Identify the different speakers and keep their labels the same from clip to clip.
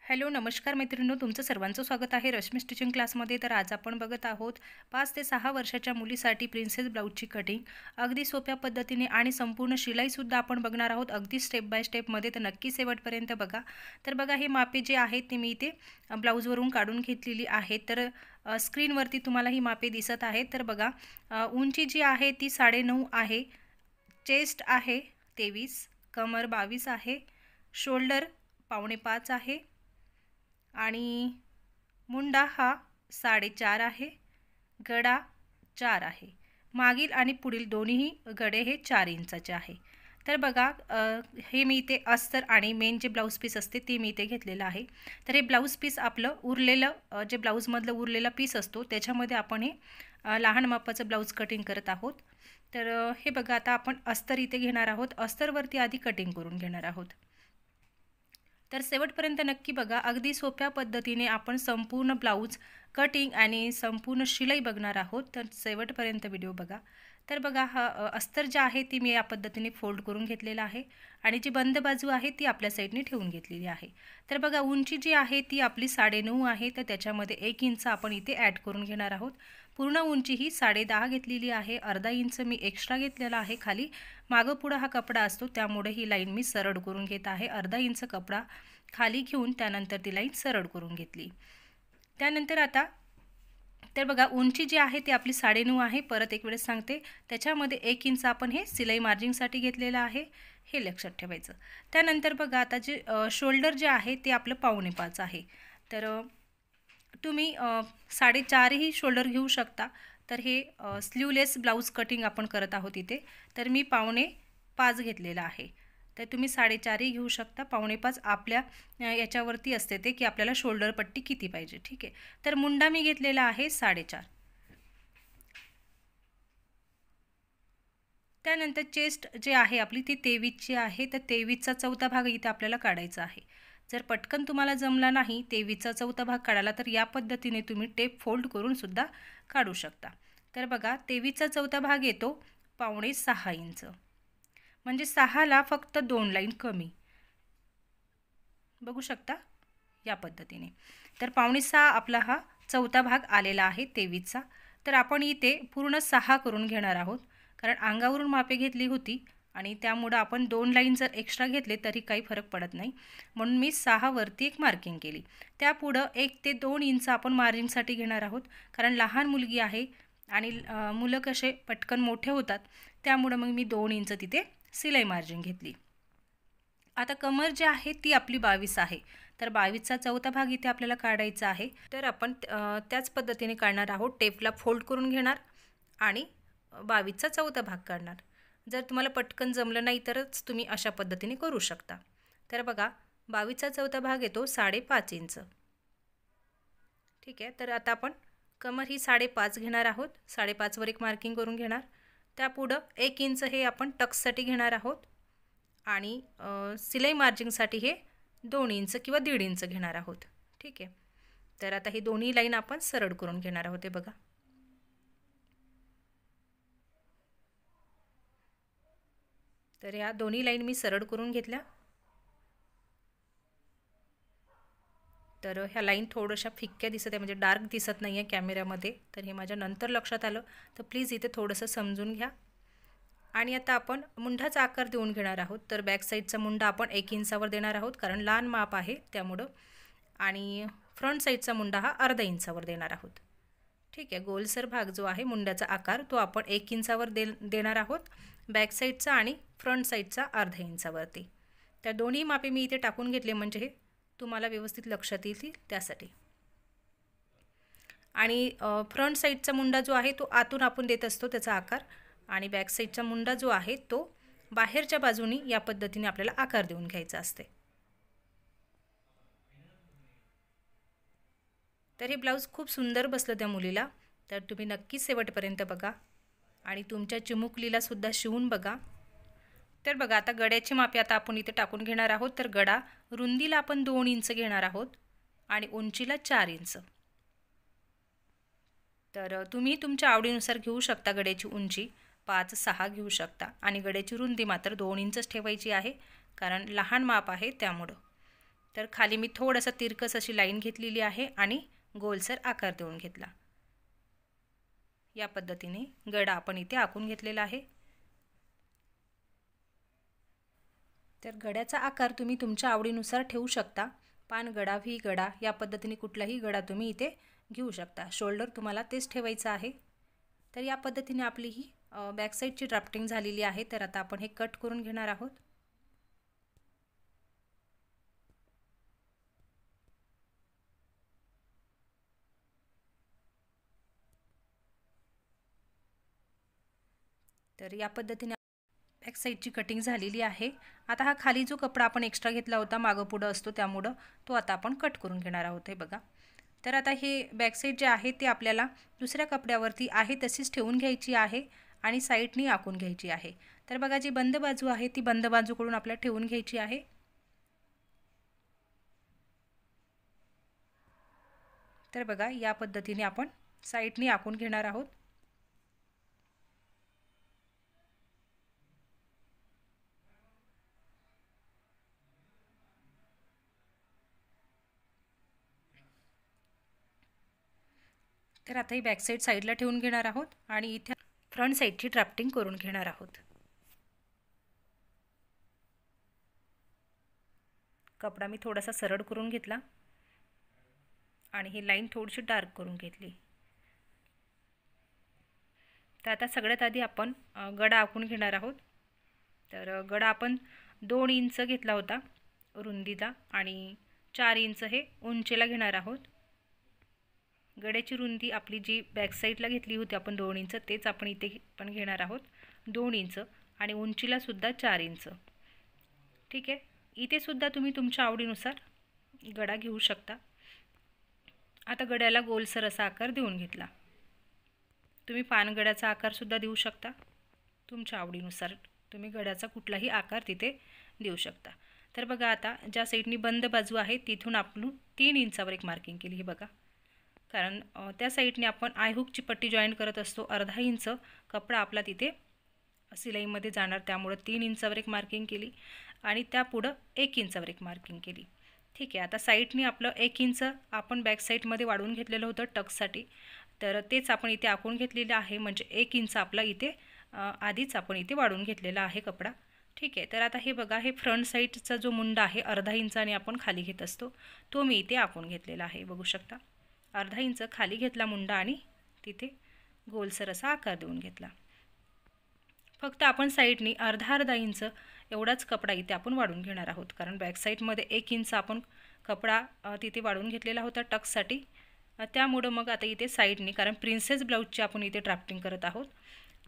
Speaker 1: Hello नमस्कार मैत्रिणींनो, तुमचं सर्वांचं स्वागत आहे रश्मी स्टिचिंग क्लासमध्ये. तर आज आपण बघत आहोत 5 ते 6 वर्षाच्या मुलीसाठी प्रिन्सेस ब्लाऊजची कटिंग अगदी सोप्या पद्धतीने आणि संपूर्ण शिलाईसुद्धा आपण बघणार आहोत अगदी स्टेप बाय स्टेपमध्ये. तर नक्की शेवटपर्यंत बघा. तर बघा, हे मापे जे आहेत ते मी इथे ब्लाऊजवरून काढून घेतलेली आहेत. तर स्क्रीनवरती तुम्हाला ही मापे दिसत आहेत. तर बघा, उंची जी आहे ती 9.5 आहे, चेस्ट आहे 23, कमर 22 आहे, शोल्डर 4.25 आहे आणि मुंडा हा 4.5 आहे, गडा 4 आहे. मागील आणि पुढील दोन्ही गडे हे 4 इंचाचे आहे. तर बघा, हे मी इथे अस्तर आणि मेन जे ब्लाऊज पीस असते ते मी इथे घेतलेलं आहे. तर हे ब्लाऊज पीस आपलं उरलेलं जे ब्लाऊजमधलं उरलेला पीस असतो त्याच्यामध्ये आपण हे लहान मापाचं ब्लाऊज कटिंग करत आहोत. तर हे बघा, आता आपण अस्तर इथे घेणार आहोत. अस्तरवरती आधी कटिंग करून घेणार आहोत. तर शेवटपर्यंत नक्की बघा. अगदी सोप्या पद्धतीने आपण संपूर्ण ब्लाऊज कटिंग आणि संपूर्ण शिलाई बघणार आहोत. तर शेवटपर्यंत व्हिडिओ बघा. तर बघा, हा अस्तर जे आहे ती मी या पद्धतीने फोल्ड करून घेतलेला आहे आणि जी बंद बाजू आहे ती आपल्या साईडने ठेवून घेतलेली आहे. तर बघा, उंची जी आहे ती आपली 9.5 आहे. तर त्याच्यामध्ये 1 इंच आपण इथे ॲड करून घेणार आहोत. पूर्ण उंची ही 10.5 घेतलेली आहे. अर्धा इंच मी एक्स्ट्रा घेतलेला आहे खाली. मागं पुढं हा कपडा असतो त्यामुळे ही लाईन मी सरळ करून घेत आहे. अर्धा इंच कपडा खाली घेऊन त्यानंतर ती लाईन सरळ करून घेतली. त्यानंतर आता तर बघा, उंची जी आहे ती आपली 9.5 आहे. परत एक वेळेस सांगते, त्याच्यामध्ये 1 इंच आपण हे सिलाई मार्जिंगसाठी घेतलेलं आहे, हे लक्षात ठेवायचं. त्यानंतर बघा, आता जे शोल्डर जे आहे ते आपलं 4.25 आहे. तर तुम्ही 4.5ही शोल्डर घेऊ शकता. तर हे स्लीवलेस ब्लाऊज कटिंग आपण करत आहोत इथे. तर मी 4.5 घेतलेला आहे. तर तुम्ही 4.5ही घेऊ शकता. 4.5 आपल्या याच्यावरती असते ते की आपल्याला शोल्डर पट्टी किती पाहिजे. ठीक आहे. तर मुंडा मी घेतलेला आहे 4.5. त्यानंतर चेस्ट जे आहे आपली ती 23ची आहे. तर 23चा चौथा भाग इथे आपल्याला काढायचा आहे. जर पटकन तुम्हाला जमला नाही 23चा चौथा भाग काढायला, तर या पद्धतीने तुम्ही टेप फोल्ड करून सुद्धा काढू शकता. तर बघा, 23चा चौथा भाग येतो 5.25 इंच, म्हणजे 6ला फक्त 2 लाईन कमी. बघू शकता या पद्धतीने. तर 5.25 आपला हा चौथा भाग आलेला आहे 23चा. तर आपण इथे पूर्ण 6 करून घेणार आहोत, कारण अंगावरून मापे घेतली होती आणि त्यामुळं आपण 2 लाईन जर एक्स्ट्रा घेतले तरी काही फरक पडत नाही, म्हणून मी 6 वरती एक मार्किंग केली. त्यापुढं 1 ते 2 इंच आपण मार्जिंगसाठी घेणार आहोत, कारण लहान मुलगी आहे आणि मुलं कसे पटकन मोठे होतात, त्यामुळं मग मी 2 इंच तिथे सिलाई मार्जिंग घेतली. आता कमर जी आहे ती आपली 22 आहे. तर 22चा चौथा भाग इथे आपल्याला काढायचा आहे. तर आपण त्याच पद्धतीने काढणार आहोत. टेपला फोल्ड करून घेणार आणि 22चा चौथा भाग काढणार. जर तुम्हाला पटकन जमलं नाही तरच तुम्ही अशा पद्धतीने करू शकता. तर बघा, 22चा चौथा भाग येतो 5.5 इंच. ठीक आहे. तर आता आपण कमर ही 5.5 घेणार आहोत. 5.5 वर एक मार्किंग करून घेणार. त्यापुढं 1 इंच हे आपण टक्ससाठी घेणार आहोत आणि सिलाई मार्जिंगसाठी हे 2 इंच किंवा 1.5 इंच घेणार आहोत. ठीक आहे. तर आता ही दोन्ही लाईन आपण सरळ करून घेणार आहोत. हे बघा, तर ह्या दोन्ही लाईन मी सरळ करून घेतल्या. तर ह्या लाईन थोड्याशा फिक्क्या दिसत आहे, म्हणजे डार्क दिसत नाही आहे कॅमेऱ्यामध्ये. तर हे माझ्या नंतर लक्षात आलं, तर प्लीज इथे थोडंसं समजून घ्या. आणि आता आपण मुंढाचा आकार देऊन घेणार आहोत. तर बॅक साईडचा मुंडा आपण 1 इंचावर देणार आहोत, कारण लहान माप आहे त्यामुळं. आणि फ्रंट साईडचा मुंडा हा अर्धा इंचावर देणार आहोत. ठीक आहे. गोलसर भाग जो आहे मुंड्याचा आकार तो आपण 1 इंचावर देणार आहोत, बॅक साईडचा आणि फ्रंट साईडचा अर्धा इंचावरती. त्या दोन्ही मापे मी इथे टाकून घेतले, म्हणजे हे तुम्हाला व्यवस्थित लक्षात येईल त्यासाठी. आणि फ्रंट साईडचा मुंडा जो आहे तो आतून आपण देत असतो त्याचा आकार, आणि बॅक साईडचा मुंडा जो आहे तो बाहेरच्या बाजूनी या पद्धतीने आपल्याला आकार देऊन घ्यायचा असते. तर हे ब्लाऊज खूप सुंदर बसलं त्या मुलीला. तर तुम्ही नक्कीच शेवटपर्यंत बघा आणि तुमच्या चिमुकलीला सुद्धा शिवून बघा. तर बघा, आता गड्याची मापे आता आपण इथे टाकून घेणार आहोत. तर गडा रुंदीला आपण 2 इंच घेणार आहोत आणि उंचीला 4 इंच. तर तुम्ही तुमच्या आवडीनुसार घेऊ शकता. गड्याची उंची 5-6 घेऊ शकता आणि गड्याची रुंदी मात्र 2 इंचच ठेवायची आहे, कारण लहान माप आहे त्यामुळं. तर खाली मी थोडंसं तिरकस अशी लाईन घेतलेली आहे आणि गोलसर आकार देऊन घेतला. या पद्धतीने गडा आपण इथे आखून घेतलेला आहे. तर गड्याचा आकार तुम्ही तुमच्या आवडीनुसार ठेवू शकता. पान गडा, व्ही गडा या पद्धतीने कुठलाही गडा तुम्ही इथे घेऊ शकता. शोल्डर तुम्हाला तेच ठेवायचं आहे. तर या पद्धतीने आपली ही बॅक साईडची ड्राफ्टिंग झालेली आहे. तर आता आपण हे कट करून घेणार आहोत. तर या पद्धतीने बॅक साईडची कटिंग झालेली आहे. आता हा खाली जो कपडा आपण एक्स्ट्रा घेतला होता, मागं पुढं असतो, त्यामुळं तो आता आपण कट करून घेणार आहोत. हे बघा. तर आता हे बॅक साईड जे आहे ते आपल्याला दुसऱ्या कपड्यावरती आहे तशीच ठेवून घ्यायची आहे आणि साईडनी आखून घ्यायची आहे. तर बघा, जी बंद बाजू आहे ती बंद बाजूकडून आपल्याला ठेवून घ्यायची आहे. तर बघा, या पद्धतीने आपण साईडनी आखून घेणार आहोत. तर आता ही बॅक साईड साईडला ठेवून घेणार आहोत आणि इथे फ्रंट साईडची ड्राफ्टिंग करून घेणार आहोत. कपडा मी थोडासा सरळ करून घेतला आणि ही लाईन थोडीशी डार्क करून घेतली. तर आता सगळ्यात आधी आपण गडा आखून घेणार आहोत. तर गडा आपण 2 इंच घेतला होता रुंदीचा आणि 4 इंच हे उंचीला घेणार आहोत. गड्याची रुंदी आपली जी बॅक साईडला घेतली होती आपण 2 इंच, तेच आपण इथे पण घेणार आहोत 2 इंच आणि उंचीला सुद्धा 4 इंच. ठीक आहे. इथे सुद्धा तुम्ही तुमच्या आवडीनुसार गडा घेऊ शकता. आता गड्याला गोलसर असा आकार देऊन घेतला. तुम्ही पानगड्याचा आकारसुद्धा देऊ शकता. तुमच्या आवडीनुसार तुम्ही गड्याचा कुठलाही आकार तिथे देऊ शकता. तर बघा, आता ज्या साईडनी बंद बाजू आहे तिथून आपण 3 इंचावर एक मार्किंग केली. हे बघा, कारण त्या साईडने आपण आयहुकची पट्टी जॉईन करत असतो. अर्धा इंच कपडा आपला तिथे सिलाईमध्ये जाणार, त्यामुळं 3 इंचावर एक मार्किंग केली आणि त्यापुढं 1 इंचावर एक मार्किंग केली. ठीक आहे. आता साईडनी आपलं 1 इंच आपण बॅक साईडमध्ये वाढवून घेतलेलं होतं टक्ससाठी, तर तेच आपण इथे आखून घेतलेलं आहे. म्हणजे 1 इंच आपला इथे आधीच आपण इथे वाढवून घेतलेला आहे कपडा. ठीक आहे. तर आता हे बघा, हे फ्रंट साईडचा जो मुंडा आहे अर्धा इंचाने आपण खाली घेत असतो, तो मी इथे आखून घेतलेला आहे. बघू शकता, अर्धा इंच खाली घेतला मुंडा आणि तिथे गोलसर असा आकार देऊन घेतला. फक्त आपण साईडनी अर्धा इंच एवढाच कपडा इथे आपण वाढून घेणार आहोत, कारण बॅक साईडमध्ये 1 इंच आपण कपडा तिथे वाढवून घेतलेला होता टक्ससाठी. त्यामुळं मग आता इथे साईडनी, कारण प्रिन्सेस ब्लाऊजची आपण इथे ड्राफ्टिंग करत आहोत,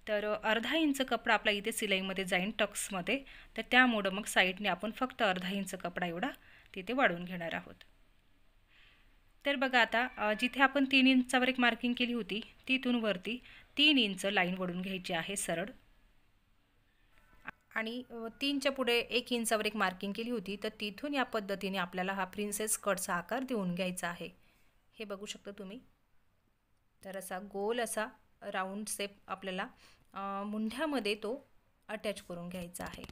Speaker 1: तर अर्धा इंच कपडा आपला इथे सिलाईमध्ये जाईन टक्समध्ये, तर त्यामुळं मग साईडने आपण फक्त अर्धा इंच कपडा एवढा तिथे वाढवून घेणार आहोत. तर बघा, आता जिथे आपण 3 इंचावर एक मार्किंग केली होती तिथून वरती 3 इंच लाईन वळून घ्यायची आहे सरळ, आणि 3च्या पुढे 1 इंचावर एक मार्किंग केली होती, तर तिथून या पद्धतीने आपल्याला हा प्रिन्सेस कटचा आकार देऊन घ्यायचा आहे. हे बघू शकता तुम्ही. तर असा गोल असा राऊंड शेप आपल्याला मुंढ्यामध्ये तो अटॅच करून घ्यायचा आहे.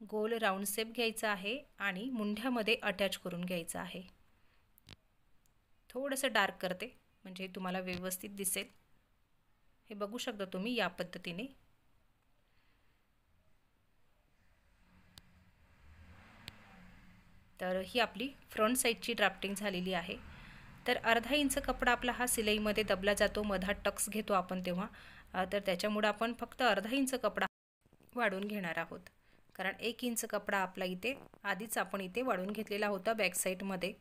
Speaker 1: गोल राऊंड शेप घ्यायचा आहे आणि मुंढ्यामध्ये अटॅच करून घ्यायचा आहे. थोडंसं डार्क करते म्हणजे तुम्हाला व्यवस्थित दिसेल. हे बघू शकता तुम्ही या पद्धतीने. तर ही आपली फ्रंट साईडची ड्राफ्टिंग झालेली आहे. तर अर्धा इंच कपडा आपला हा सिलाईमध्ये दबला जातो, मधात टक्स घेतो आपण तेव्हा, तर त्याच्यामुळं आपण फक्त अर्धा इंच कपडा वाढवून घेणार आहोत, कारण 1 इंच कपडा आपला इथे आधीच आपण इथे वाढवून घेतलेला होता बॅक साईडमध्ये.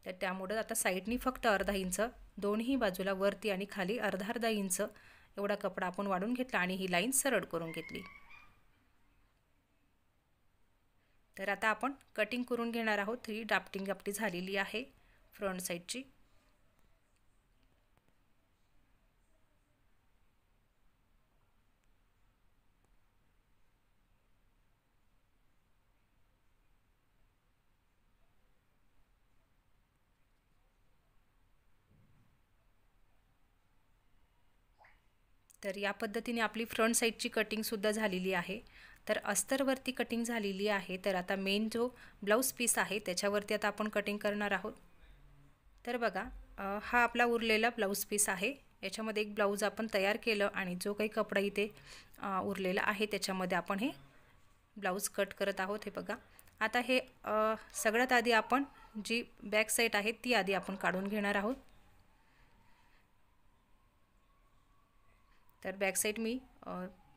Speaker 1: तर त्यामुळं आता साईडनी फक्त अर्धा इंच, दोन्ही बाजूला वरती आणि खाली अर्धा इंच एवढा कपडा आपण वाढवून घेतला आणि ही लाईन सरळ करून घेतली. तर आता आपण कटिंग करून घेणार आहोत. ही ड्राफ्टिंग आपली झालेली आहे फ्रंट साईडची. तर या पद्धतीने आपली फ्रंट साईडची कटिंगसुद्धा झालेली आहे. तर अस्तरवरती कटिंग झालेली आहे. तर आता मेन जो ब्लाऊज पीस आहे त्याच्यावरती आता आपण कटिंग करणार आहोत. तर बघा हा आपला उरलेला ब्लाऊज पीस आहे. याच्यामध्ये एक ब्लाऊज आपण तयार केलं आणि जो काही कपडा इथे उरलेला आहे त्याच्यामध्ये आपण हे ब्लाऊज कट करत आहोत. हे बघा आता हे सगळ्यात आधी आपण जी बॅक साईड आहे ती आधी आपण काढून घेणार आहोत. तर बॅक साईड मी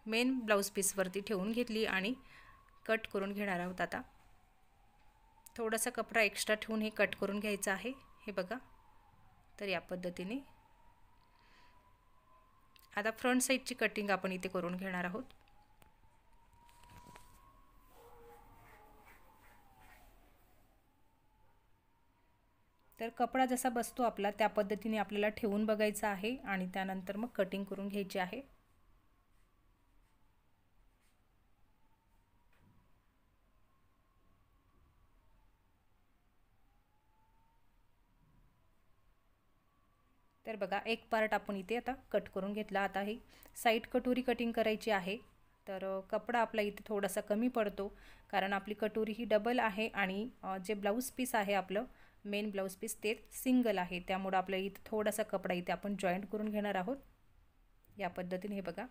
Speaker 1: मेन ब्लाऊज पीसवरती ठेवून घेतली आणि कट करून घेणार आहोत. आता थोडासा कपडा एक्स्ट्रा ठेवून हे कट करून घ्यायचं आहे. हे बघा तर या पद्धतीने आता फ्रंट साईडची कटिंग आपण इथे करून घेणार आहोत. तर कपडा जसा बसतो आपला त्या पद्धतीने आपल्याला ठेवून बघायचा आहे आणि त्यानंतर मग कटिंग करून घ्यायची आहे. तर बघा एक पार्ट आपण इथे आता कट करून घेतला. आता ही साईड कटोरी कटिंग करायची आहे. तर कपडा आपला इथे थोडासा कमी पडतो कारण आपली कटोरी ही डबल आहे आणि जे ब्लाऊज पीस आहे आपलं मेन ब्लाऊज पीस ते सिंगल आहे. त्यामुळे आपल्याला इथे थोडासा कपडा इथे आपण जॉईंट करून घेणार आहोत या पद्धतीने. हे बघा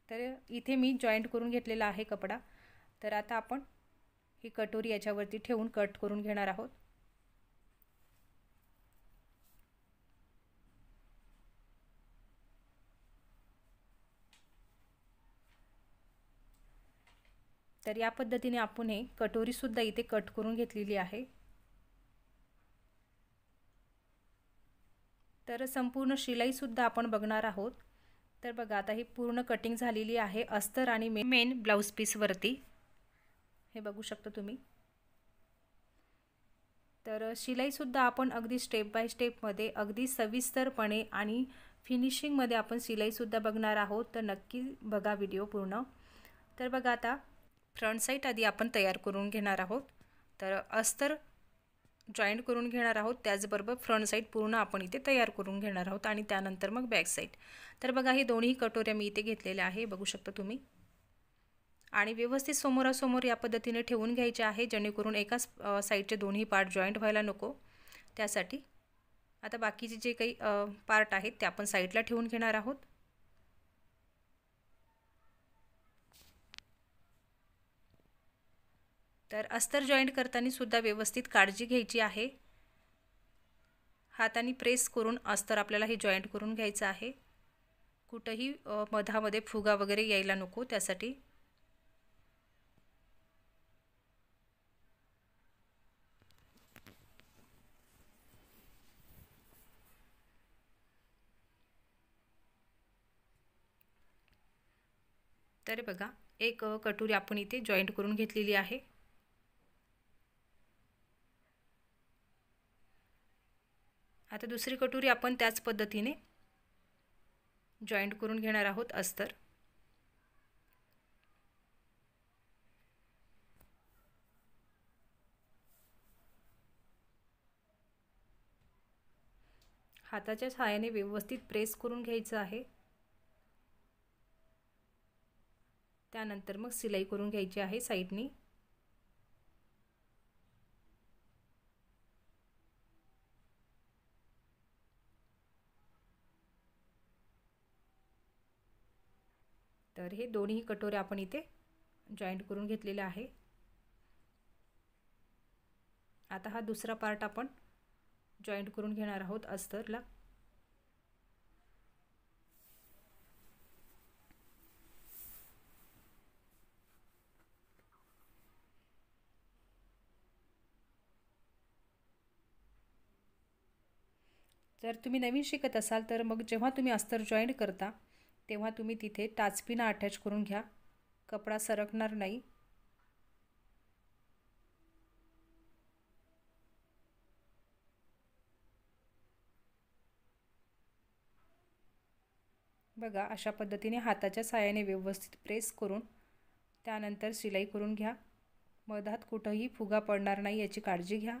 Speaker 1: तर इथे मी जॉईंट करून घेतलेला आहे कपडा. तर आता आपण ही कटोरी याच्यावरती ठेवून कट करून घेणार आहोत. तर या पद्धतीने आपण हे कटोरीसुद्धा इथे कट करून घेतलेली आहे. तर संपूर्ण शिलाईसुद्धा आपण बघणार आहोत. तर बघा आता ही पूर्ण कटिंग झालेली आहे अस्तर आणि मेन ब्लाऊज पीसवरती. हे बघू शकता तुम्ही. तर शिलाईसुद्धा आपण अगदी स्टेप बाय स्टेपमध्ये अगदी सविस्तरपणे आणि फिनिशिंगमध्ये आपण शिलाईसुद्धा बघणार आहोत. तर नक्की बघा व्हिडिओ पूर्ण. तर बघा आता फ्रंट साईड आधी आपण तयार करून घेणार आहोत. तर अस्तर जॉईंट करून घेणार आहोत. त्याचबरोबर फ्रंट साईड पूर्ण आपण इथे तयार करून घेणार आहोत आणि त्यानंतर मग बॅक साईड. तर बघा हे दोन्ही कटोऱ्या मी इथे घेतलेल्या आहे बघू शकता तुम्ही. आणि व्यवस्थित समोरासमोर या पद्धतीने ठेवून घ्यायचे आहे जेणेकरून एकाच साईडचे दोन्ही पार्ट जॉईंट व्हायला नको त्यासाठी. आता बाकीचे जे काही पार्ट आहेत ते आपण साईडला ठेवून घेणार आहोत. तर अस्तर जॉईंट करताना सुद्धा व्यवस्थित काळजी घ्यायची आहे. हाताने प्रेस करून अस्तर आपल्याला हे जॉईंट करून घ्यायचं आहे. कुठेही मधामध्ये फुगा वगैरे यायला नको त्यासाठी. तर बघा एक कटोरी आपण इथे जॉईंट करून घेतलेली आहे. आता दुसरी कटोरी आपण त्याच पद्धतीने जॉईंट करून घेणार आहोत अस्तर. हाताच्या सहाय्याने व्यवस्थित प्रेस करून घ्यायचं आहे. त्यानंतर मग सिलाई करून घ्यायची आहे साईडनी. तर हे दोन्ही कटोऱ्या आपण इथे जॉईंट करून घेतलेले आहे. आता हा दुसरा पार्ट आपण जॉईंट करून घेणार आहोत अस्तरला. जर तुम्ही नवीन शिकत असाल तर मग जेव्हा तुम्ही अस्तर जॉईंट करता तेव्हा तुम्ही तिथे टाचपिना अटॅच करून घ्या. कपडा सरकणार नाही. बघा अशा पद्धतीने हाताच्या सहाय्याने व्यवस्थित प्रेस करून त्यानंतर शिलाई करून घ्या. मधात कुठेही फुगा पडणार नाही याची काळजी घ्या.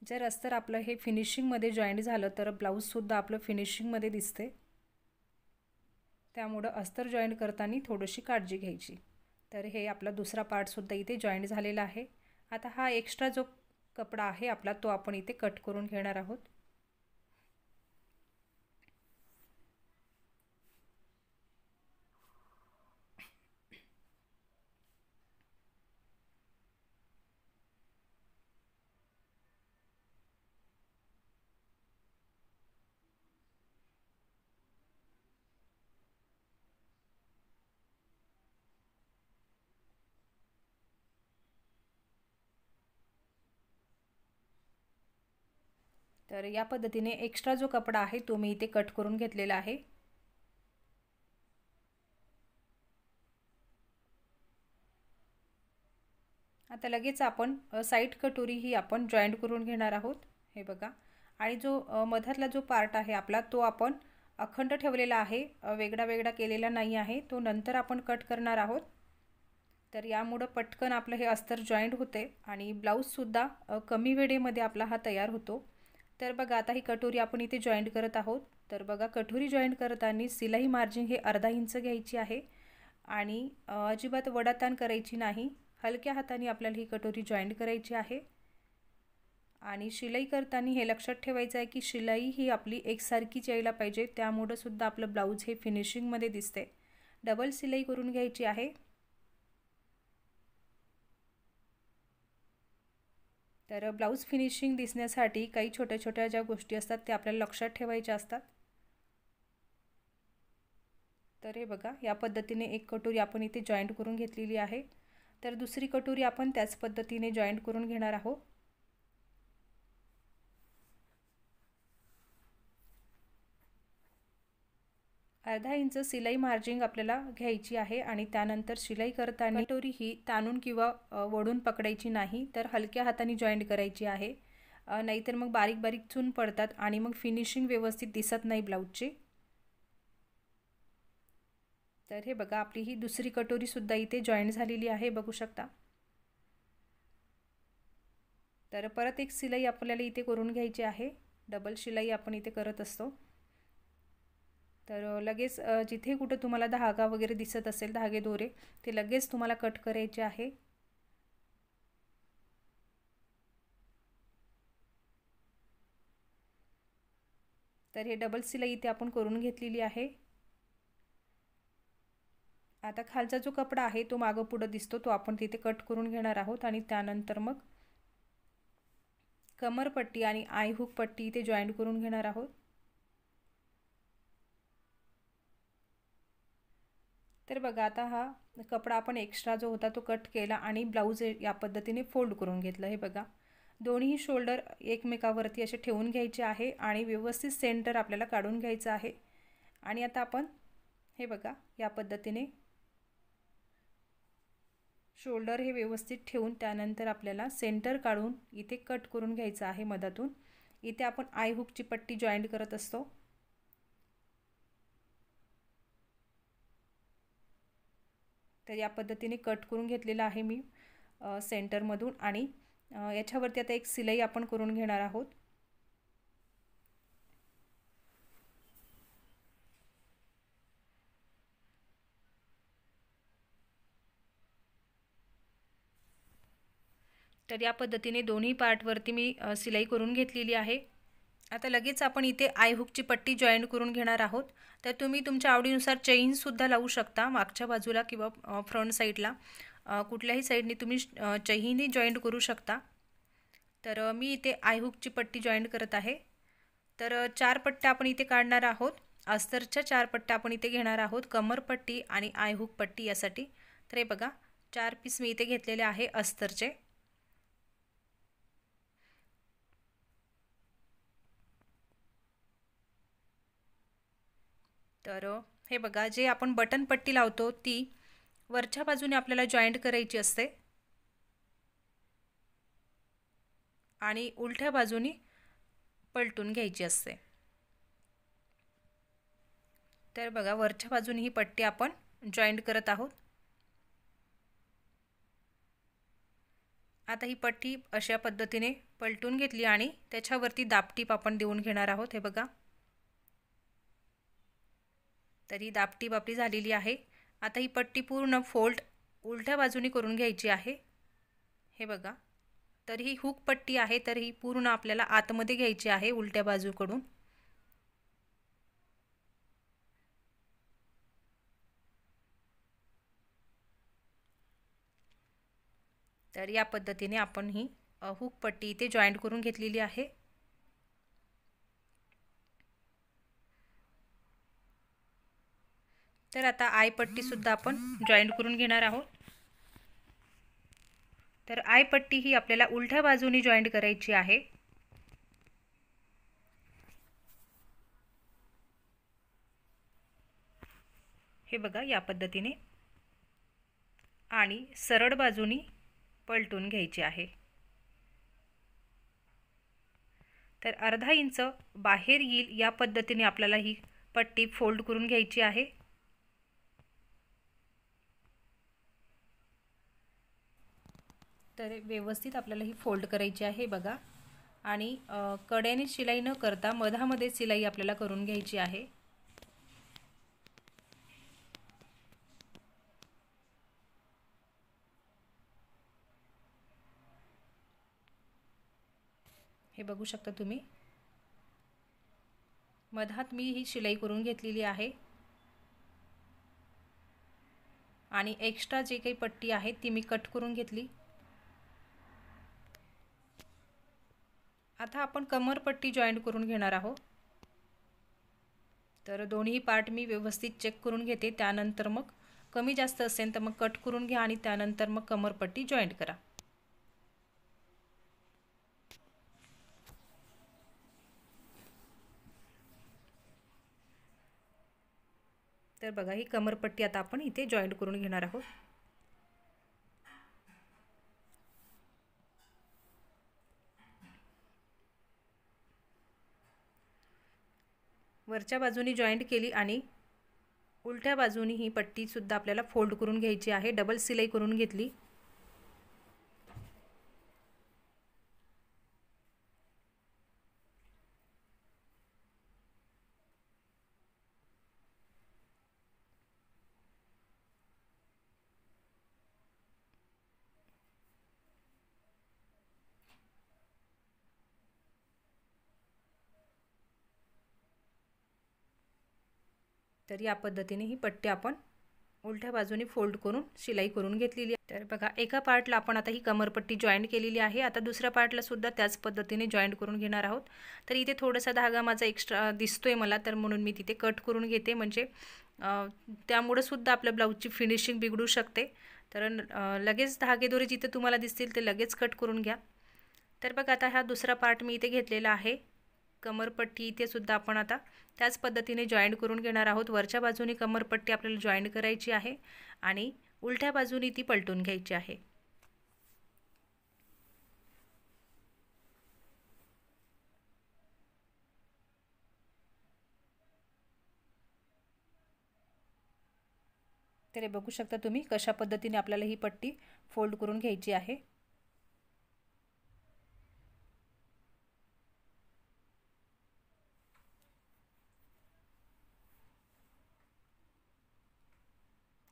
Speaker 1: जर अस्तर आपलं हे फिनिशिंगमध्ये जॉईंट झालं तर ब्लाऊजसुद्धा आपलं फिनिशिंगमध्ये दिसते, त्यामुळं अस्तर जॉईंट करताना थोडीशी काळजी घ्यायची। तर हे आपला दुसरा पार्टसुद्धा इथे जॉईंट झालेला आहे। आता हा एक्स्ट्रा जो कपडा आहे आपला तो आपण इथे कट करून घेणार आहोत। तर या पद्धतीने एक्स्ट्रा जो कपडा आहे तो मी इथे कट करून घेतलेला आहे। आता लगेच आपण साइड कटोरी ही आपण जॉईंट करून घेणार आहोत। हे बघा, आणि जो मधातला जो पार्ट आहे आपला तो आपण अखंड ठेवलेला आहे, वेगळा वेगळा केलेला नाही आहे, तो नंतर आपण कट करणार आहोत। तर यामुळे पटकन आपलं हे अस्तर जॉईंट होते आणि ब्लाऊजसुद्धा कमी वेळेमध्ये आपला हा तयार होतो। तर बघा, आता ही कटोरी आपण इथे जॉईंट करत आहोत। तर बघा, कटोरी जॉईंट करताना सिलाई मार्जिन हे अर्धा इंच घ्यायची आहे आणि अजिबात वडाताण करायची नाही। हलक्या हाताने आपल्याला ही कटोरी जॉईंट करायची आहे आणि शिलाई करताना हे लक्षात ठेवायचं आहे की शिलाई ही आपली एकसारखीच यायला पाहिजे, त्यामुळे सुद्धा आपलं ब्लाऊज हे फिनिशिंगमध्ये दिसते। डबल शिलाई करून घ्यायची आहे। तर ब्लाऊज फिनिशिंग दिसण्यासाठी काही छोट्या छोट्या ज्या गोष्टी असतात त्या आपल्याला लक्षात ठेवायच्या असतात। तर हे बघा, या पद्धतीने एक कटोरी आपण इथे जॉईंट करून घेतलेली आहे। तर दुसरी कटोरी आपण त्याच पद्धतीने जॉईंट करून घेणार आहोत। अर्धा इंच सिलाई मार्जिंग आपल्याला घ्यायची आहे आणि त्यानंतर शिलाई करताना कटोरी ही ताणून किंवा वळून पकडायची नाही, तर हलक्या हाताने जॉईंट करायची आहे, नाहीतर मग बारीक बारीक चून पडतात आणि मग फिनिशिंग व्यवस्थित दिसत नाही ब्लाऊजची। तर हे बघा, आपली ही दुसरी कटोरी सुद्धा इथे जॉईंट झालेली आहे, बघू शकता। तर परत एक शिलाई आपल्याला इथे करून घ्यायची आहे, डबल शिलाई आपण इथे करत असतो। तर लगेच जिथे कुठे तुम्हाला धागा वगैरे दिसत असेल, धागे दोरे, ते लगेच तुम्हाला कट करायचे आहे। तर हे डबल शिलाई इथे आपण करून घेतलेली आहे। आता खालचा जो कपडा आहे तो मागं पुढे दिसतो तो आपण तिथे कट करून घेणार आहोत आणि त्यानंतर मग कमरपट्टी आणि आय हुक पट्टी इथे जॉईंट करून घेणार आहोत। तर बघा, आता हा कपडा आपण एक्स्ट्रा जो होता तो कट केला आणि ब्लाऊज या पद्धतीने फोल्ड करून घेतलं। हे बघा, दोन्ही शोल्डर एकमेकावरती असे ठेवून घ्यायचे आहे आणि व्यवस्थित सेंटर आपल्याला काढून घ्यायचं आहे। आणि आता आपण हे बघा, या पद्धतीने शोल्डर हे व्यवस्थित ठेवून त्यानंतर आपल्याला सेंटर काढून इथे कट करून घ्यायचं आहे मधातून। इथे आपण आय हुकची पट्टी जॉईंट करत असतो। तर या पद्धतीने कट करून घेतलेला आहे मी सेंटरमधून आणि याच्यावरती आता एक शिलाई आपण करून घेणार आहोत। तर या पद्धतीने दोन्ही पार्टवरती मी शिलाई करून घेतलेली आहे। आता लगेच आपण इथे आय हुकची पट्टी जॉईंट करून घेणार आहोत। तर तुम्ही तुमच्या आवडीनुसार चैनसुद्धा लावू शकता, मागच्या बाजूला किंवा फ्रंट साईडला कुठल्याही साईडने तुम्ही चैनही जॉईंट करू शकता। तर मी इथे आय हुकची पट्टी जॉईंट करत आहे। तर 4 पट्ट्या आपण इथे काढणार आहोत। अस्तरच्या 4 पट्ट्या आपण इथे घेणार आहोत, कमरपट्टी आणि आय हुक पट्टी यासाठी। तर हे बघा, 4 पीस मी इथे घेतलेले आहे अस्तरचे। तर हे बघा, जे आपण बटन पट्टी लावतो ती वरच्या बाजूने आपल्याला जॉईंट करायची असते आणि उलट्या बाजूने पलटून घ्यायची असते। तर बघा, वरच्या बाजूने ही पट्टी आपण जॉईंट करत आहोत। आता ही पट्टी अशा पद्धतीने पलटून घेतली आणि त्याच्यावरती दाबटीप आपण देऊन घेणार आहोत। हे बघा, तरी दाबटीप आपली झालेली आहे। आता ही पट्टी पूर्ण फोल्ड उलट्या बाजूने करून घ्यायची आहे। हे बघा, तर ही हुक पट्टी आहे, तर ही पूर्ण आपल्याला आतमध्ये घ्यायची आहे उलट्या बाजूकडून। तर या पद्धतीने आपण ही हुक पट्टी इथे जॉईंट करून घेतलेली आहे। तर आता आय पट्टी सुद्धा आपण जॉईंट करून घेणार आहोत। तर आय पट्टी ही आपल्याला उलट्या बाजूने जॉईंट करायची आहे। हे बघा, या पद्धतीने आणि सरळ बाजूनी पलटून घ्यायची आहे। तर अर्धा इंच बाहेर येईल या पद्धतीने आपल्याला ही पट्टी फोल्ड करून घ्यायची आहे। तर व्यवस्थित आपल्याला ही फोल्ड करायची आहे बघा, आणि कड्याने शिलाई न करता मधामध्ये शिलाई आपल्याला करून घ्यायची आहे। हे बघू शकता तुम्ही, मधात मी ही शिलाई करून घेतलेली आहे आणि एक्स्ट्रा जे काही पट्टी आहे ती मी कट करून घेतली। आता आपण कमरपट्टी जॉईंट करून घेणार आहोत। तर दोन्ही पार्ट मी व्यवस्थित चेक करून घेते, त्यानंतर मग कमी जास्त असेल तर मग कट करून घ्या आणि त्यानंतर मग कमरपट्टी जॉईंट करा। तर बघा, ही कमरपट्टी आता आपण इथे जॉईंट करून घेणार आहोत। वरच्या बाजूनी जॉईंट केली आणि उलट्या बाजूनी ही पट्टी सुद्धा आपल्याला फोल्ड करून घ्यायची आहे। डबल शिलाई करून घेतली। तर या पद्धतीने ही पट्टी आपण उलट्या बाजूने फोल्ड करून शिलाई करून घेतलेली आहे। तर बघा, एका पार्टला आपण आता ही कमरपट्टी जॉईंट केलेली आहे। आता दुसऱ्या पार्टला सुद्धा त्याच पद्धतीने जॉईंट करून घेणार आहोत। तर इथे थोडासा धागा माझा एक्स्ट्रा दिसतोय मला, तर म्हणून मी तिथे कट करून घेते, म्हणजे त्यामुळे सुद्धा आपल्या ब्लाऊजची फिनिशिंग बिघडू शकते। तर लगेच धागेदोरे जिथे तुम्हाला दिसतील ते लगेच कट करून घ्या। तर बघा, आता हा दुसरा पार्ट मी इथे घेतलेला आहे। कमरपट्टी इथे सुद्धा आपण आता त्याच पद्धतीने जॉईंट करून घेणार आहोत। वरच्या बाजूने कमरपट्टी आपल्याला जॉईंट करायची आहे आणि उलट्या बाजूने ती पलटून घ्यायची आहे। तर हे बघू शकता तुम्ही कशा पद्धतीने आपल्याला ही पट्टी फोल्ड करून घ्यायची आहे।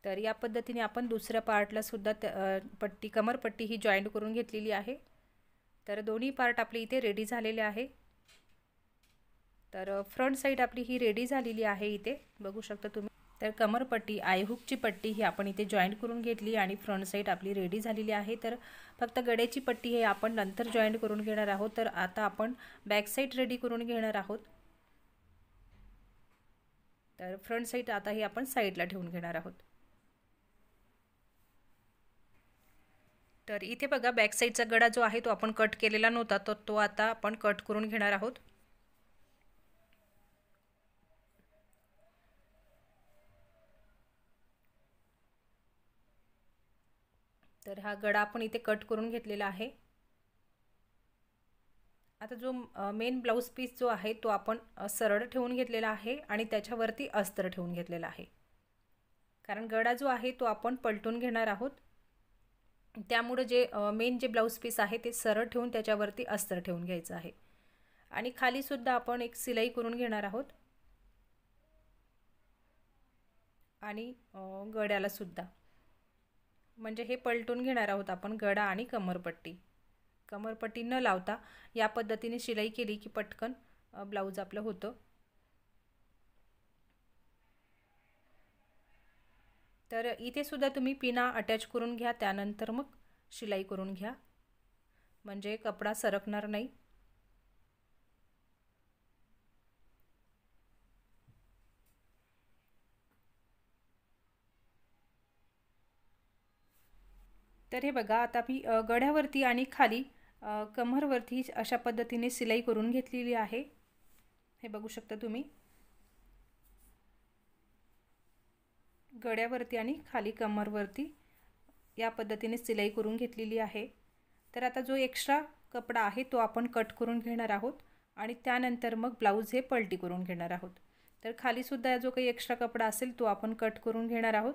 Speaker 1: तर या पद्धतीने आपण दुसऱ्या पार्टला सुद्धा पट्टी कमरपट्टी ही जॉईंट करून घेतलेली आहे। तर दोन्ही पार्ट आपले इथे रेडी झालेले आहे। तर फ्रंट साइड आपली ही रेडी झालेली आहे, इथे बघू शकता तुम्ही। तर कमरपट्टी आयहुकची पट्टी ही आपण इथे जॉईंट करून घेतली आणि फ्रंट साइड आपली रेडी झालेली आहे। तर फक्त गड्याची पट्टी हे आपण नंतर जॉईंट करून घेणार आहोत। तर आता आपण बॅक साइड रेडी करून घेणार आहोत। तर फ्रंट साइड आता ही आपण साइडला ठेवून घेणार आहोत। तर इथे बघा, बॅक साइडचा गडा जो आहे तो आपण कट केलेला नव्हता, तर तो आता आपण कट करून घेणार आहोत। तर हा गडा आपण इथे कट करून घेतलेला आहे। आता जो मेन ब्लाउज पीस जो आहे तो आपण सरळ ठेवून घेतलेला आहे आणि त्याच्यावरती अस्तर ठेवून घेतलेला आहे, कारण गडा जो आहे तो आपण पलटून घेणार आहोत। त्यामुळे जे मेन जे ब्लाऊज पीस आहे ते सरळ ठेवून त्याच्यावरती अस्तर ठेवून घ्यायचं आहे. आणि खालीसुद्धा आपण एक शिलाई करून घेणार आहोत आणि गळ्याला सुद्धा, म्हणजे हे पलटून घेणार आहोत आपण गळा आणि कमरपट्टी. कमरपट्टी न लावता या पद्धतीने शिलाई केली की पटकन ब्लाऊज आपलं होतं. तर इथे सुद्धा तुम्ही पिना अटॅच करून घ्या, त्यानंतर मग शिलाई करून घ्या, म्हणजे कपडा सरकणार नाही. तर हे बघा, आता मी गळ्यावरती आणि खाली कमरवरती अशा पद्धतीने शिलाई करून घेतलेली आहे. हे बघू शकता तुम्ही, गळ्यावरती आणि खाली कमरवरती या पद्धतीने शिलाई करून घेतलेली आहे. तर आता जो एक्स्ट्रा कपडा आहे तो आपण कट करून घेणार आहोत आणि त्यानंतर मग ब्लाऊज हे पलटी करून घेणार आहोत. तर खालीसुद्धा जो काही एक्स्ट्रा कपडा असेल तो आपण कट करून घेणार आहोत.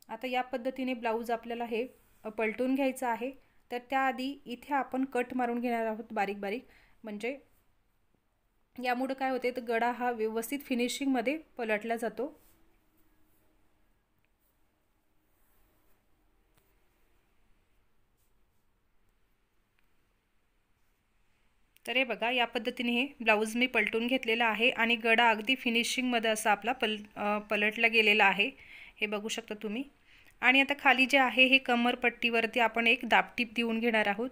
Speaker 1: आता या पद्धतीने ब्लाऊज आपल्याला हे पलटून घ्यायचं आहे. तर त्याआधी इथे आपण कट मारून घेणार आहोत बारीक बारीक, म्हणजे यामुळे काय होते तर गळा हा व्यवस्थित फिनिशिंगमध्ये पलटला जातो. तर हे बघा, या पद्धतीने हे ब्लाऊज मी पलटून घेतलेला आहे आणि गळा अगदी फिनिशिंगमध्ये असा आपला पलटला गेलेला आहे. हे बघू शकता तुम्ही. आणि आता खाली जे आहे हे कमरपट्टीवरती आपण एक दाबटीप देऊन घेणार आहोत.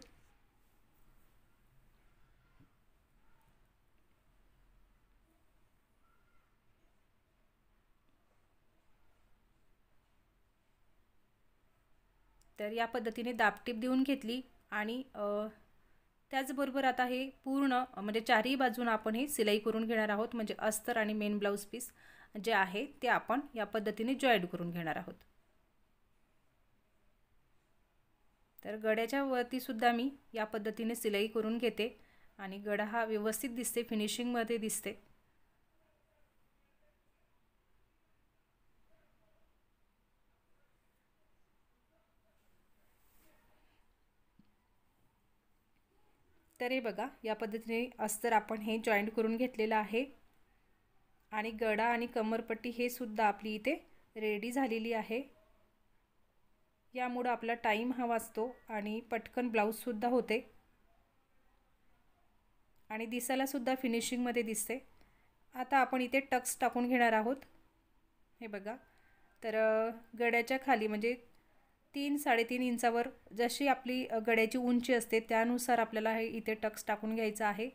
Speaker 1: तर या पद्धतीने दाबटीप देऊन घेतली आणि त्याचबरोबर आता हे पूर्ण म्हणजे चारही बाजून आपण हे शिलाई करून घेणार आहोत, म्हणजे अस्तर आणि मेन ब्लाऊज पीस जे आहे ते आपण या पद्धतीने जॉईंट करून घेणार आहोत. तर गळ्याच्या वरती सुद्धा मी या पद्धतीने शिलाई करून घेते आणि गळा हा व्यवस्थित दिसते, फिनिशिंगमध्ये दिसते. तर हे बघा, या पद्धतीने अस्तर आपण हे जॉईंट करून घेतलेलं आहे आणि गळा आणि कमरपट्टी हे सुद्धा आपली इथे रेडी झालेली आहे. यामुळे आपला टाइम हा वाचतो आणि पटकन ब्लाऊजसुद्धा होते आणि दिसायला सुद्धा फिनिशिंगमध्ये दिसते. आता आपण इथे टक्स टाकून घेणार आहोत. हे बघा, तर गळ्याच्या खाली म्हणजे 3-3.5 इंचावर जशी आपली गळ्याची उंची असते त्यानुसार आपल्याला हे इथे टक्स टाकून घ्यायचं आहे.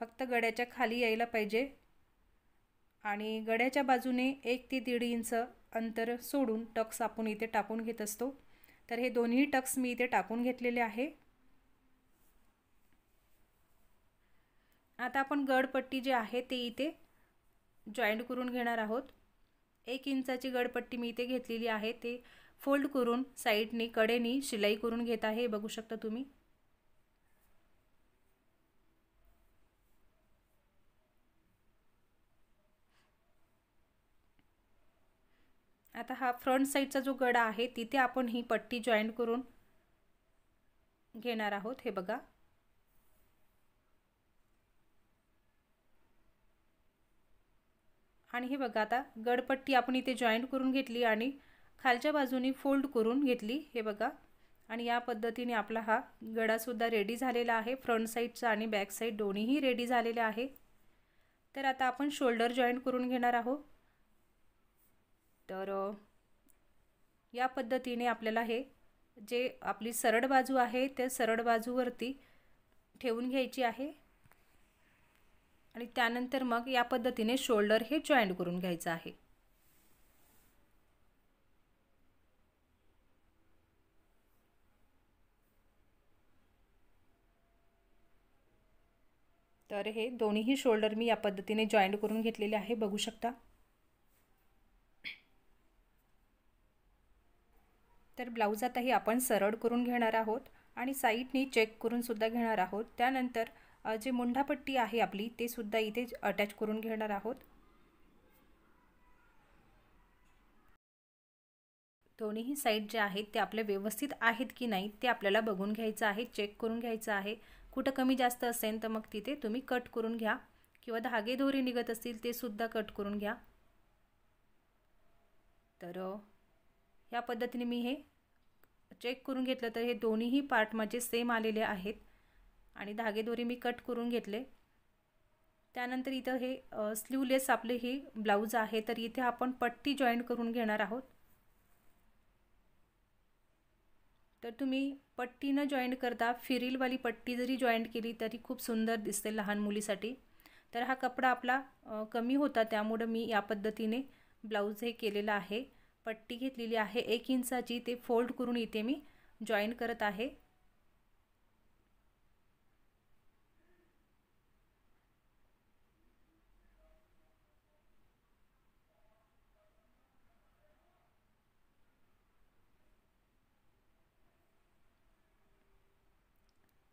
Speaker 1: फक्त गळ्याच्या खाली यायला पाहिजे आणि गळ्याच्या बाजूने 1 ते 1.5 इंच अंतर सोडून टक्स आपण इथे टाकून घेत असतो. तर हे दोन्ही टक्स मी इथे टाकून घेतलेले आहे. आता आपण गळपट्टी जे आहे ते इथे जॉईंट करून घेणार आहोत. 1 इंचाची गळपट्टी मी इथे घेतलेली आहे, ते फोल्ड करून साईडनी कडेनी शिलाई करून घेत आहे. बघू शकता तुम्ही. आता हा फ्रंट साईडचा जो गळा आहे तिथे आपण ही पट्टी जॉईंट करून घेणार आहोत. हे बघा, आणि हे बघा, आता गळपट्टी आपण इथे जॉईंट करून घेतली आणि खालच्या बाजूनी फोल्ड करून घेतली. हे बघा, आणि या पद्धतीने आपला हा गळासुद्धा रेडी झालेला आहे. फ्रंट साईडचा आणि बॅक साईड दोन्हीही रेडी झालेले आहे. तर आता आपण शोल्डर जॉईंट करून घेणार आहोत. तर या पद्धतीने आपल्याला हे जे आपली सरळ बाजू आहे त्या सरळ बाजूवरती ठेवून घ्यायची आहे आणि त्यानंतर मग या पद्धतीने शोल्डर हे जॉईंट करून घ्यायचं आहे. तर हे दोन्हीही शोल्डर मी या पद्धतीने जॉईंट करून घेतलेले आहे. बघू शकता. तर ब्लाऊज आता हे आपण सरळ करून घेणार आहोत आणि साईडनी चेक करून सुद्धा घेणार आहोत. त्यानंतर जे मुंढापट्टी आहे आपली ते सुद्धा इथे अटॅच करून घेणार आहोत। दोन्हीही साईड जे आहेत ते आपले व्यवस्थित आहेत की नाही ते आपल्याला बघून घ्यायचं आहे, चेक करून घ्यायचं आहे। कुठं कमी जास्त असेल तर मग तिथे तुम्ही कट करून घ्या किंवा धागे दोरे निघत असतील ते सुद्धा कट करून घ्या। तर या पद्धतीने मी हे चेक करून घेतलं तर हे दोन्हीही पार्ट माझे सेम आलेले आहेत आणि धागे दोरे मी कट करून घेतले। त्यानंतर इथं हे स्लीवलेस आपले हे ब्लाऊज आहे, तर इथे आपण पट्टी जॉईंट करून घेणार आहोत। तर तुम्ही पट्टी न जॉईंट करता फिरिलवाली पट्टी जरी जॉईंट केली तरी खूप सुंदर दिसते लहान मुलीसाठी। तर हा कपडा आपला कमी होता त्यामुळे मी या पद्धतीने ब्लाऊज हे केलेला आहे। पट्टी घेतलेली आहे 1 इंचाची, ते फोल्ड करून इथे मी जॉईंट करत आहे।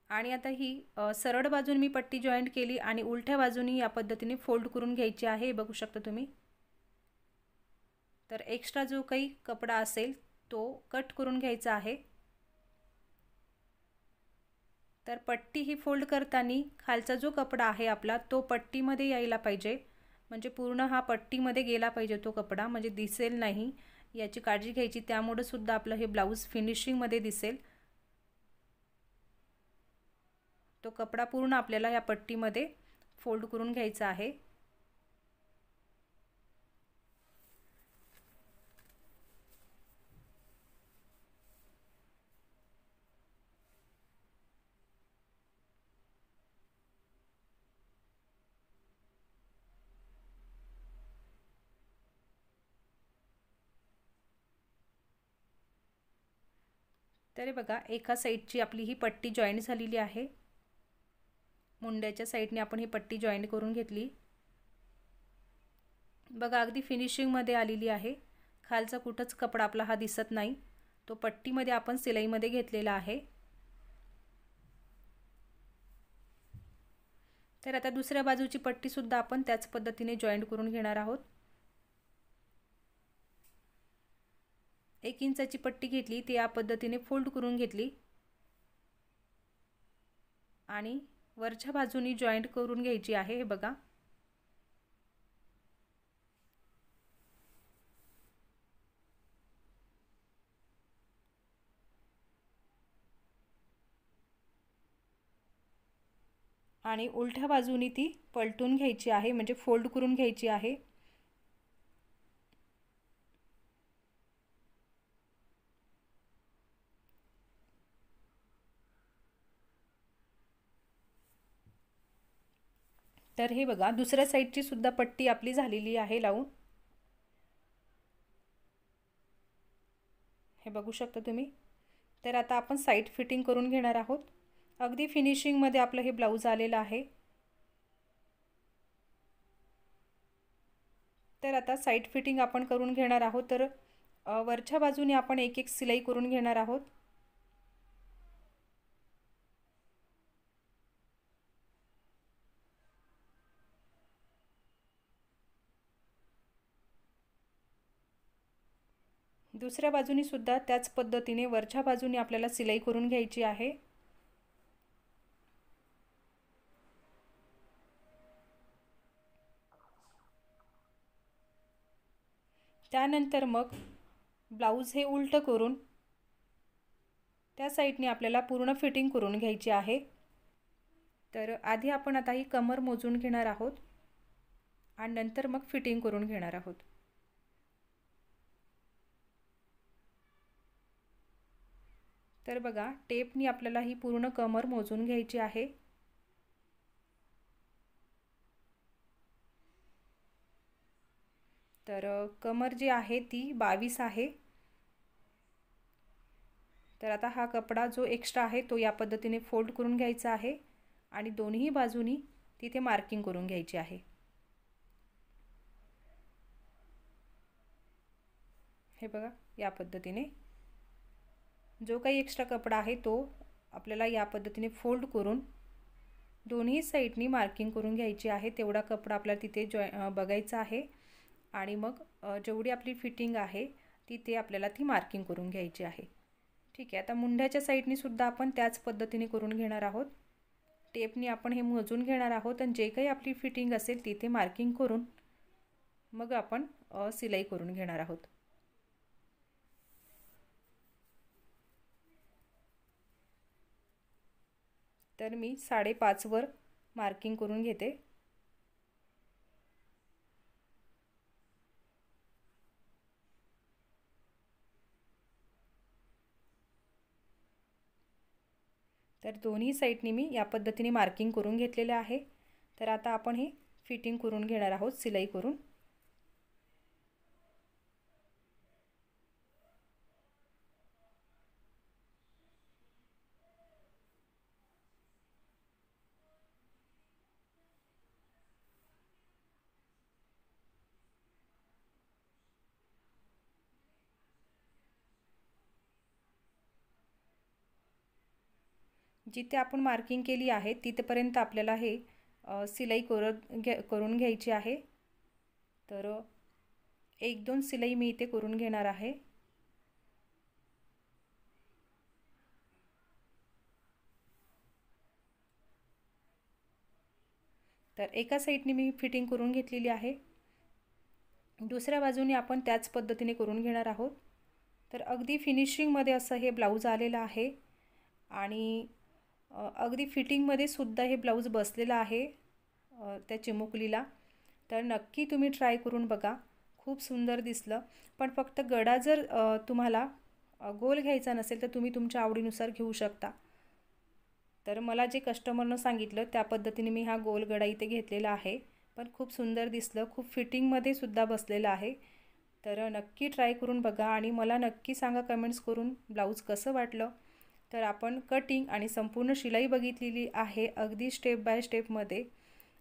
Speaker 1: आणि आता ही सरळ बाजूने मी पट्टी जॉईंट केली आणि उलट्या बाजूने या पद्धतीने फोल्ड करून घ्यायची आहे, बघू शकता तुम्ही। तर एक्स्ट्रा जो काही कपडा असेल तो कट करून घ्यायचा आहे। तर पट्टी ही फोल्ड करताना खालचा जो कपडा आहे आपला तो पट्टीमध्ये यायला पाहिजे, म्हणजे पूर्ण हा पट्टीमध्ये गेला पाहिजे तो कपडा, म्हणजे दिसेल नाही, याची काळजी घ्यायची। त्यामुळे सुद्धा आपलं हे ब्लाऊज फिनिशिंगमध्ये दिसेल। तो कपडा पूर्ण आपल्याला या पट्टीमध्ये फोल्ड करून घ्यायचा आहे। तर बघा एका साईडची आपली ही पट्टी जॉईंट झालेली आहे। मुंड्याच्या साईडने आपण ही पट्टी जॉईंट करून घेतली। बघा अगदी फिनिशिंगमध्ये आलेली आहे। खालचा कुठंच कपडा आपला हा दिसत नाही, तो पट्टीमध्ये आपण सिलाईमध्ये घेतलेला आहे। तर आता दुसऱ्या बाजूची पट्टी सुद्धा आपण त्याच पद्धतीने जॉईंट करून घेणार आहोत। 1 इंचाची पट्टी घेतली, ती या पद्धतीने फोल्ड करून घेतली आणि वरच्या बाजूनी जॉईंट करून घ्यायची आहे। हे बघा आणि उलट्या बाजूनी ती पलटून घ्यायची आहे, म्हणजे फोल्ड करून घ्यायची आहे। तर हे बघा दुसऱ्या साईडची सुद्धा पट्टी आपली झालेली आहे लावून, हे बघू शकता तुम्ही। तर आता आपण साईड फिटिंग करून घेणार आहोत। अगदी फिनिशिंगमध्ये आपलं हे ब्लाऊज आलेलं आहे। तर आता साईड फिटिंग आपण करून घेणार आहोत। तर वरच्या बाजूने आपण एक एक सिलाई करून घेणार आहोत। दुसऱ्या बाजूनी सुद्धा त्याच पद्धतीने वरच्या बाजूने आपल्याला सिलाई करून घ्यायची आहे। त्यानंतर मग ब्लाऊज हे उलटं करून त्या साईडने आपल्याला पूर्ण फिटिंग करून घ्यायची आहे। तर आधी आपण आता ही कमर मोजून घेणार आहोत आणि नंतर मग फिटिंग करून घेणार आहोत। तर बघा टेपनी आपल्याला ही पूर्ण कमर मोजून घ्यायची आहे। तर कमर जी आहे ती 22 आहे। तर आता हा कपडा जो एक्स्ट्रा आहे तो या पद्धतीने फोल्ड करून घ्यायचा आहे आणि दोन्ही बाजूनी तिथे मार्किंग करून घ्यायची आहे। हे बघा या पद्धतीने जो काही एक्स्ट्रा कपडा आहे तो आपल्याला या पद्धतीने फोल्ड करून दोन्ही साईडनी मार्किंग करून घ्यायची आहे. तेवढा कपडा आपल्याला तिथे बघायचा आहे आणि मग जेवढी आपली फिटिंग आहे तिथे आपल्याला ती मार्किंग करून घ्यायची आहे. ठीक आहे. आता मुंढ्याच्या साईडनी सुद्धा आपण त्याच पद्धतीने करून घेणार आहोत. टेपनी आपण हे मोजून घेणार आहोत आणि जे काही आपली फिटिंग असेल तिथे मार्किंग करून मग आपण शिलाई करून घेणार आहोत. तर मी 5.5 वर मार्किंग करून घेते. तर दोन्ही साईडनी मी या पद्धतीने मार्किंग करून घेतलेले आहे. तर आता आपण हे फिटिंग करून घेणार आहोत शिलाई करून. जिथे आपण मार्किंग केली आहे तिथेपर्यंत आपल्याला हे शिलाई करून घ्यायची आहे. तर 1-2 शिलाई मी इथे करून घेणार आहे. तर एका साईडने मी फिटिंग करून घेतलेली आहे. दुसऱ्या बाजूने आपण त्याच पद्धतीने करून घेणार आहोत. तर अगदी फिनिशिंगमध्ये असं हे ब्लाऊज आलेलं आहे आणि अगदी फिटिंगमध्ये सुद्धा हे ब्लाऊज बसलेलं आहे त्या चिमुकलीला. तर नक्की तुम्ही ट्राय करून बघा. खूप सुंदर दिसलं. पण फक्त गळा जर तुम्हाला गोल घ्यायचा नसेल तर तुम्ही तुमच्या आवडीनुसार घेऊ शकता. तर मला जे कस्टमरनं सांगितलं त्या पद्धतीने मी हा गोल गळा इथे घेतलेला आहे. पण खूप सुंदर दिसलं. खूप फिटिंगमध्ये सुद्धा बसलेलं आहे. तर नक्की ट्राय करून बघा आणि मला नक्की सांगा कमेंट्स करून ब्लाऊज कसं वाटलं. तर आपण कटिंग आणि संपूर्ण शिलाई बघितलेली आहे. अगदी स्टेप बाय स्टेपमध्ये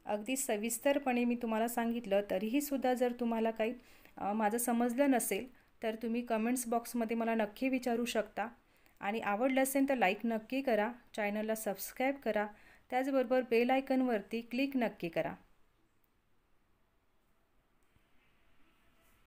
Speaker 1: अगदी सविस्तरपणे मी तुम्हाला सांगितलं. तरीही सुद्धा जर तुम्हाला काही माझं समजलं नसेल तर तुम्ही कमेंट्स बॉक्समध्ये मला नक्की विचारू शकता. आणि आवडलं असेल तर लाईक नक्की करा. चॅनलला सबस्क्राईब करा. त्याचबरोबर बेल आयकॉनवरती क्लिक नक्की करा.